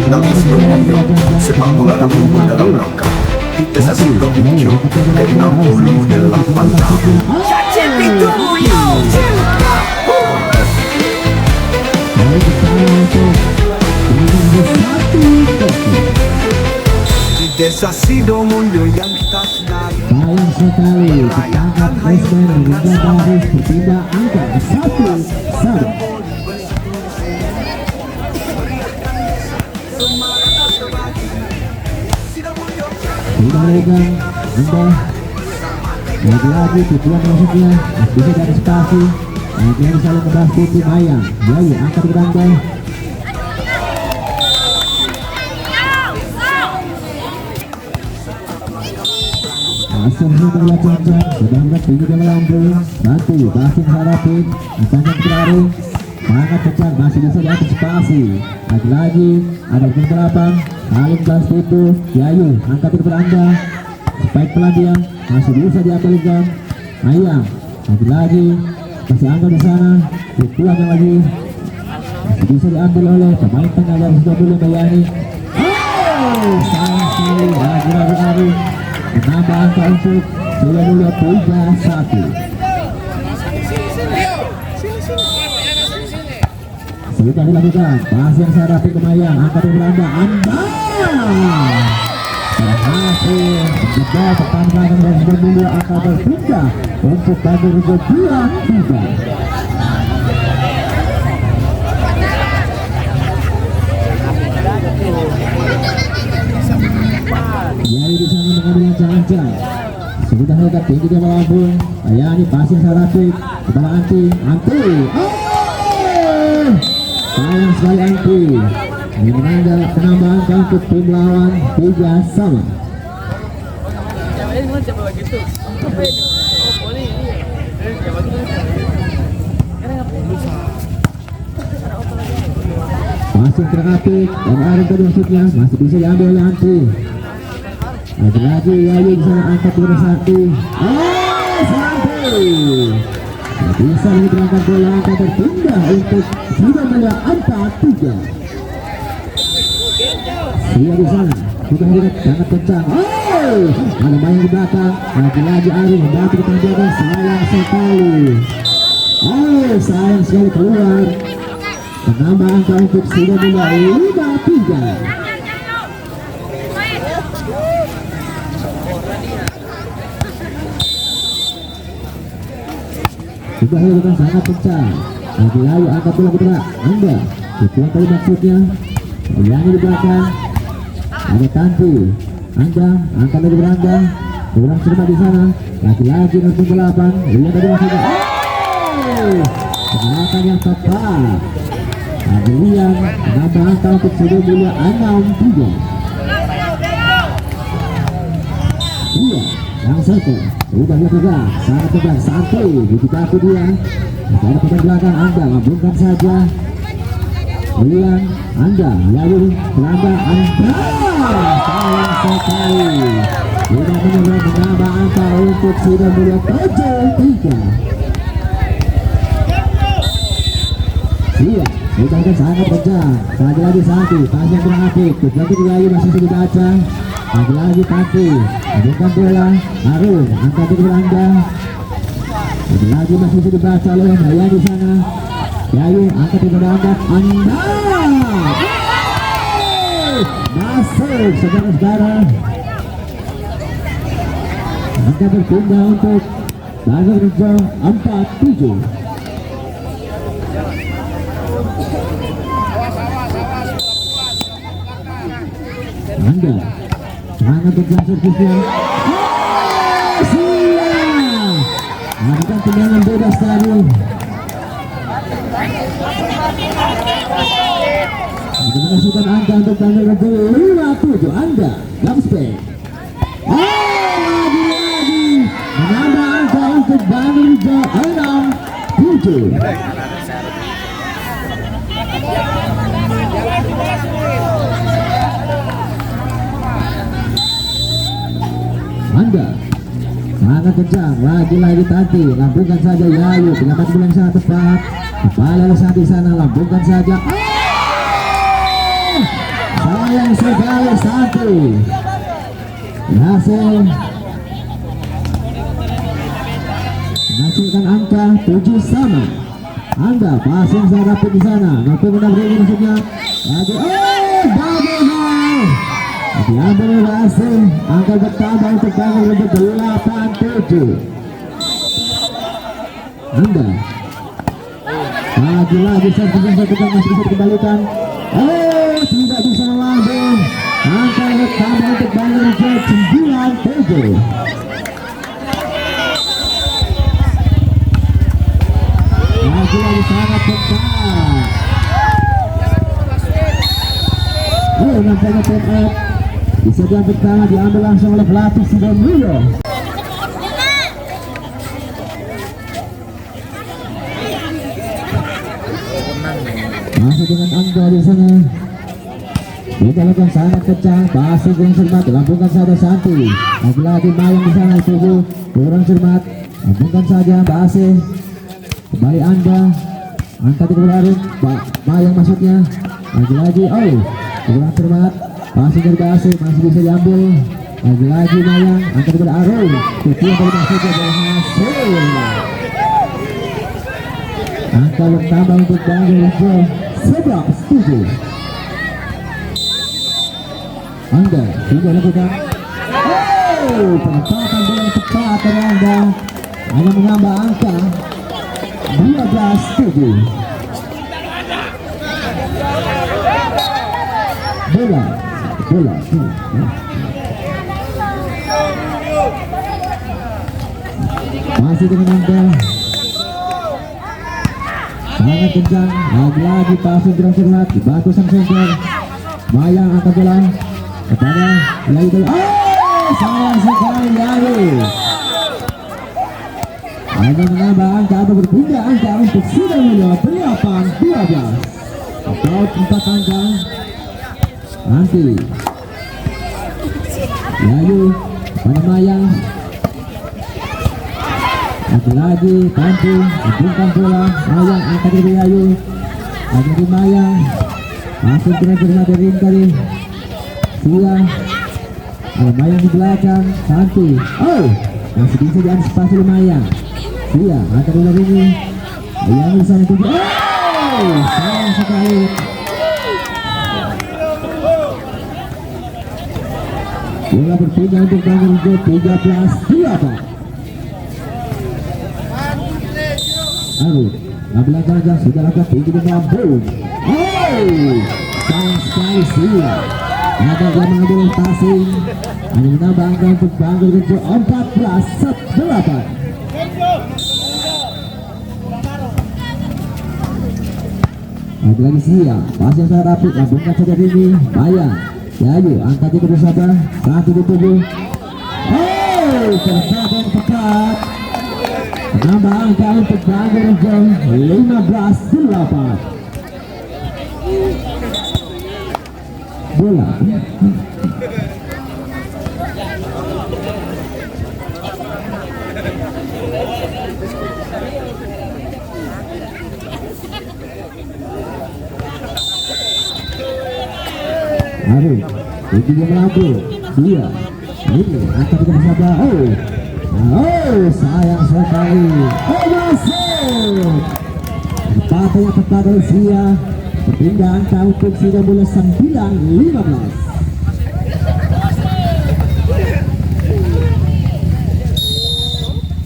Nangis bermobil, sepak bola terkumpul dalam rangka Desa Sindok Hijau dari 68 tahun. Di Desa Sidomundo yang kita senangi. Sayang sekali ditangkap Esmen hingga harus berpindah angka 1-1. Sudah legang, Anda lagi-lagi tujuan maksudnya bisa dari spasi akhirnya saling ngebahas Putri Maya. Yayu angkat berandai Asal sudah lancang sedangkan tinggi dia melambung bantu Basin Harapin misalnya berlari sangat kencang masih bisa diantisipasi lagi-lagi ada penggelapan saling bahas itu Yayu angkat beranda spike pelan dia masih bisa diambil jam Ayam lagi-lagi masih angkat di sana pukulannya lagi masih bisa diambil oleh pemain tengah yang sudah boleh Bayani. Sayang sekali lagi menambah angka untuk Surabaya 3-1. Sudah dilakukan pasien Sarapi Kemayang angkat di Belanda Anda berhasil menjebak pertahanan dan Surabaya akan berpindah untuk Bandung 2-3. Yai di sana mengambil jalan-jalan. Sudah dekat tinggi dia melambung. Ayani pasien Sarapi kepala Anti. Sayang sekali Anti. Ini menanggal penambahan untuk tim lawan 3-3. Masih terkapit dan ada maksudnya masih bisa diambil oleh Anti. Lagi-lagi Yayu bisa angkat bola satu. Sampai bisa menangkan bola angkat terpindah untuk Surabaya 4-3. Dia di sana sudah dekat sangat kencang. Ada main di belakang. Lagi-lagi Arif membantu kepanjangan sayang sekali. Sayang sekali keluar. Menambah angka untuk Surabaya 5-3. Sudah dilakukan sangat kencang. Lagi-lagi angkat bola bergerak. Anda tujuan kali maksudnya yang di belakang ada Tanti. Anda angkat lagi beranda kurang serta di sana. Lagi-lagi nomor 8 lihat tadi maksudnya gerakan yang tepat. Adrian menambah angka untuk Surabaya 6-3. Iya yang satu sudah dilakukan sangat tegang santai di kaki dia. Ada pemain belakang Anda lambungkan saja. Lian Anda lalu Belanda Anda sayang sekali tidak menyebabkan menambah angka untuk Surabaya 7-3. Iya sudah sangat kencang. Lagi-lagi satu panjang kurang aktif begitu Yayu masih bisa dibaca. Lagi-lagi Tati bukan bola Harun angkat di Belanda. Lagi masih bisa dibaca oleh Maya di sana. Yayu angkat di Belanda Anda masuk saudara-saudara. Angka berpindah untuk Bandung Hijau 4-7. Anda sangat kencang servisnya. Ada tendangan bebas tadi. Dimasukkan angka untuk Bandung Hijau 5-7. Anda Gamspek. Lagi-lagi menambah angka untuk Bandung Hijau 6-7. Anda sangat kencang. Lagi-lagi Tanti lambungkan saja Yayu pendapat bola yang sangat tepat. Kepala saat di sana lambungkan saja. sayang sekali Santi berhasil menghasilkan angka 7 sama. Anda pasang sangat rapid di sana. Mampu mendapat ini maksudnya. Lagi, double high. Diambil berhasil. Angka bertambah untuk Bangor untuk 8-7. Anda lagi-lagi servis yang masih bisa dikembalikan. Tidak bisa melambung. Angka bertambah untuk Bangor untuk 9-7. Lagi sangat ketat. Nampaknya top up. Bisa yang pertama diambil langsung oleh pelatih Sidon Mulyo. Masih dengan Angga di sana. Kita lakukan sangat kencang. Pasir kurang cermat. Lampungkan saja Santi. Lagi-lagi Mayang di sana. Tubuh kurang cermat. Lampungkan saja Pasir. Kembali Anda angkat di kemarin Mayang maksudnya lagi-lagi kurang cermat masih dari Basir masih bisa diambil lagi-lagi Mayang angkat di Arul ketika dari maksudnya berhasil angka bertambah untuk Bangor 11-7. Anda sudah lakukan penempatan bola tepat dari Anda hanya menambah angka 12-7. Bola masih dengan Anda sangat kencang lagi-lagi pasang kurang cermat dibantu sang center Mayang angkat bola kepada Yayu. Sayang sekali Yayu hanya menambah angka atau berpindah angka untuk Sidon Mulyo 8-12 atau 4 angka. Nanti Yayu pada Mayang lagi Tantu menghubungkan bola Mayang angkat dari Yayu lagi di Mayang masuk kira-kira dari Ringkari Sia ada Mayang di belakang Tantu masih bisa diantisipasi oleh Mayang Sia angkat dari ini Mayang di sana tujuh sayang sekali. Bola berpindah untuk Bangor 13-8. Ngambil saja sudah lakukan tinggi di mampu. Sayang sekali Sia. Ada yang mengambil passing. Hanya menambah angka untuk Bangor 14-8. Lagi-lagi Sia. Pasnya sangat rapi. Lambungkan saja ini. Mayang. Yayu angkat itu bersama 1-7. Terdapat yang tepat menambah angka untuk Bangor 15-8. Bola itu dia melambung dia ini angkat itu bersama sayang sekali masuk tempatnya tepat dari Sia berpindah angka untuk Sidon Mulyo 9-15.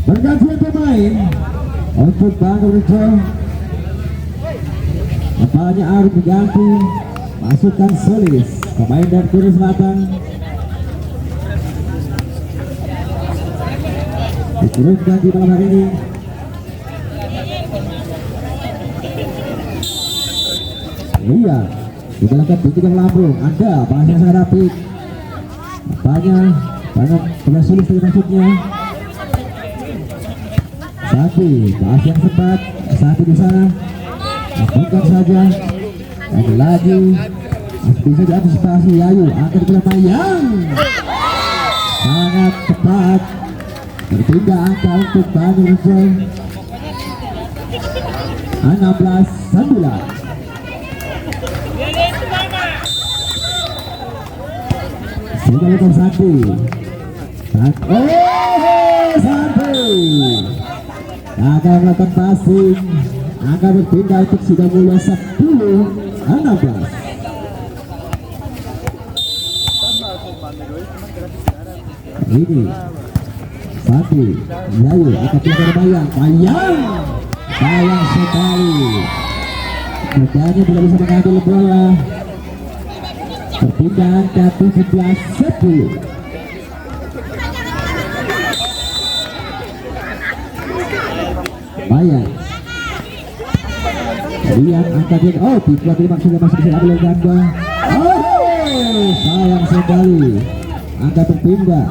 Pergantian pemain untuk Bangor apanya harus diganti masukkan Solis pemain dari Korea Selatan diturunkan di malam hari ini. Iya kita lakukan tinggi yang lambung Anda bahasanya sangat rapi apanya banyak pemain Solis dari maksudnya Sati bahas yang sempat Sati di sana lakukan saja lagi bisa diantisipasi Yayu angkat ke Mayang sangat tepat berpindah angka untuk Bangor 16-9. sudah lakukan Santi. Santi akan melakukan passing, akan berpindah untuk sudah mulai 10-16. Ini Santi Yayu akan pindah Bayang sayang sekali mudanya tidak bisa mengambil bola. Perpindahan ke 17-10. Bayang lihat angkatnya, tiba-tiba sudah masuk di ambil ganda. Sayang sekali angka berpindah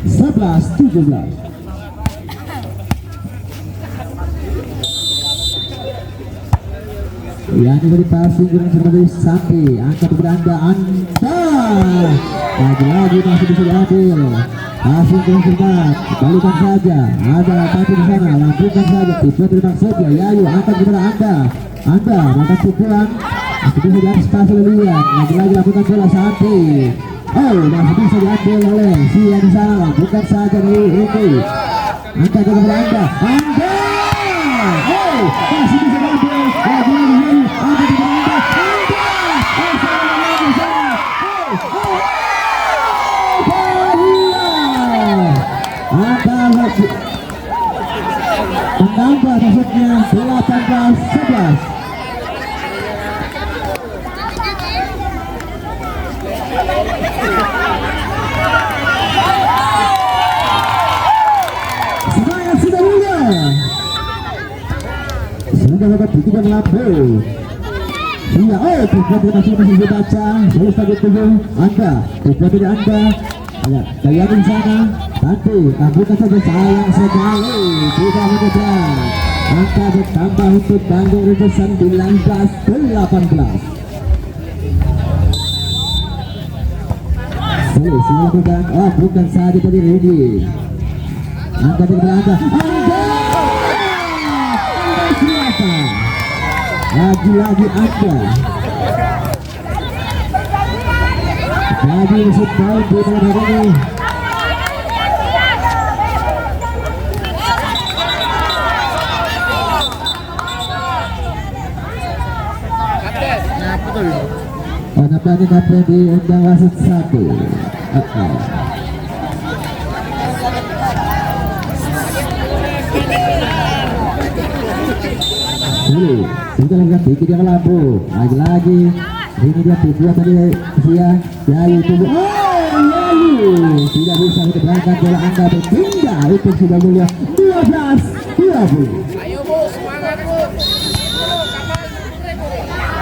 11-17. Yang diberi passing dengan seperti Santi, angkat beranda lagi-lagi masih bisa diambil. Passing dengan cepat, balikan saja, ada tapi di sana, lakukan saja, tiba-tiba saja, Yayu angkat kepada Anda melakukan pukulan, masih bisa diantisipasi oleh Lian, lagi-lagi lakukan bola Santi. Masih bisa diambil oleh Sia di sana, lakukan saja dari Rindy, angkat kepada Anda, masih bisa diambil, lagi-lagi angkat kepada menambah maksudnya 18-11. Semangat sudah mulia, sudah dapat tiga melampau. Iya, tiba-tiba masih dibaca, boleh saja tubuh Anda, tiba-tiba Anda Daya di sana, Santi, bukan saja sayang sekali, tidak mengejar. Angka bertambah untuk Bandung Rangers 19-18. Sulit dilakukan, bukan saja tadi Rudy. Angka berada, siapa? Lagi-lagi Anda. Lagi musuh poin di dalam hari ini. Nampaknya kapten diundang wasit 1. Sudah lakukan tinggi dia lampu. Lagi-lagi ini dia tujuan tadi Sia Yayu tunggu. Yayu tidak bisa untuk berangkat bola Anda berpindah untuk sudah mulia 12-20. Ayo Bu, semangat Bu.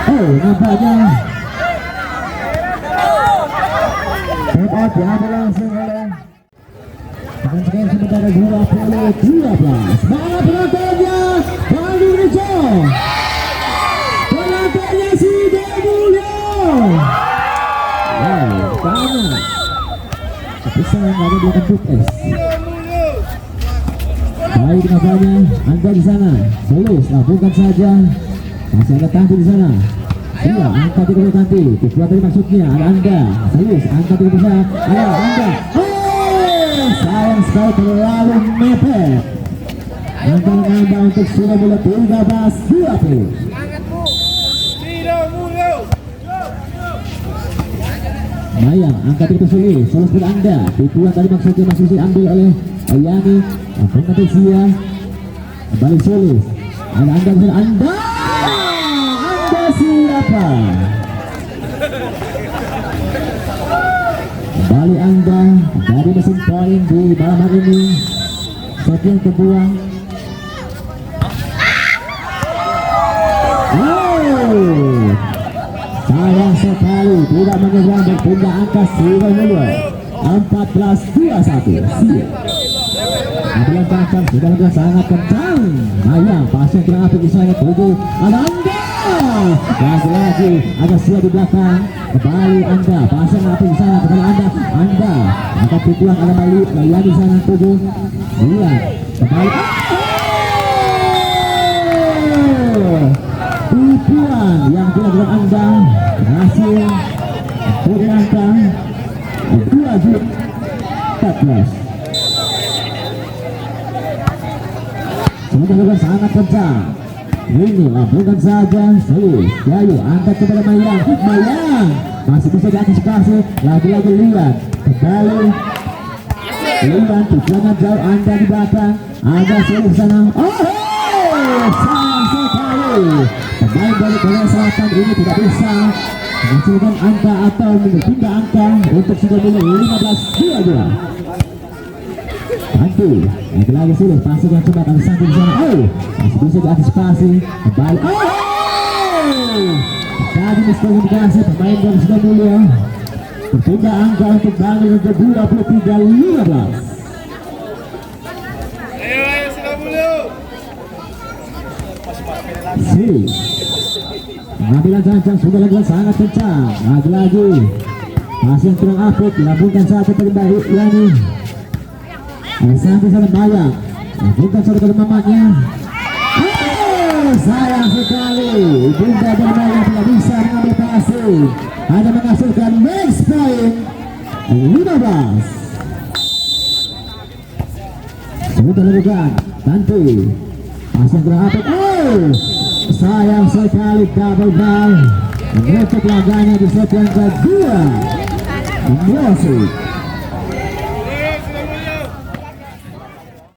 Nampaknya diambil langsung oleh dengan sekian sementara 20-12. Mana penontonnya Bandung Rangers, penontonnya si Demulyo. Karena kepisahan ada di belakang es. Baik nampaknya Anda di sana, Solus lakukan saja, masih ada Tanti di sana. Iya, angka 30 Tanti, keluar dari maksudnya ada Anda, Solus, angka 30 di sana, ada Anda. Sayang sekali terlalu mepet. Angka menambah untuk sudah mulai 13-20. Semangat Bu. Tidak Mulyo. Mayang, angka 30 Solus pada Anda, keluar tadi maksudnya masih diambil oleh Yani, nanti Sia, kembali Solus, ada Anda di sana, Anda siapa? Kembali Anda dari mesin poin di malam hari ini. Satu yang terbuang. Sayang sekali tidak mengejar berpindah angka sudah mulai 14-21. Adrian Bangkang sudah lebih sangat kencang. Mayang pasang kurang api di sana tujuh. Ada Anda. Lagi-lagi agak siap di belakang. Kembali Anda pasang api di sana kepada Anda akan tujuan ada balik layar di sana tujuh. Lihat kembali. Tujuan yang dilakukan Anda berhasil untuk Anda 2-1. 14. Sudah sangat kencang. Ini lambungkan saja Sulis. Yayu angkat kepada Mayang. Mayang masih bisa diantisipasi. Lagi-lagi Lian kembali. Lian tujuannya jauh, Anda di belakang. Ada Sulis sana. Oh, sayang sekali. Pemain dari Korea Selatan ini tidak bisa menghasilkan angka atau menunda angka untuk sudah mulai 15-22. Nanti lagi-lagi Sulis pasang yang coba kali satu di sana. Oh, masih bisa diantisipasi kembali. Oh, tadi miskomunikasi pemain dari sudah mulia. Bertunda angka untuk Bangil ke 23-15. Ayo sudah mulai. Sulis pengambilan jancang sudah lagi sangat kencang. Lagi-lagi masih yang kurang apik, lambungkan satu terbaik Yani. Sampai sana Mayang lambungkan satu ke mamanya. Oh, sayang sekali Bunda dan Mayang tidak bisa mengambil passing, hanya menghasilkan match point 15. Sudah lakukan nanti pasang kurang apik. Oh, sayang sekali double ball menutup laganya di set yang kedua. Musik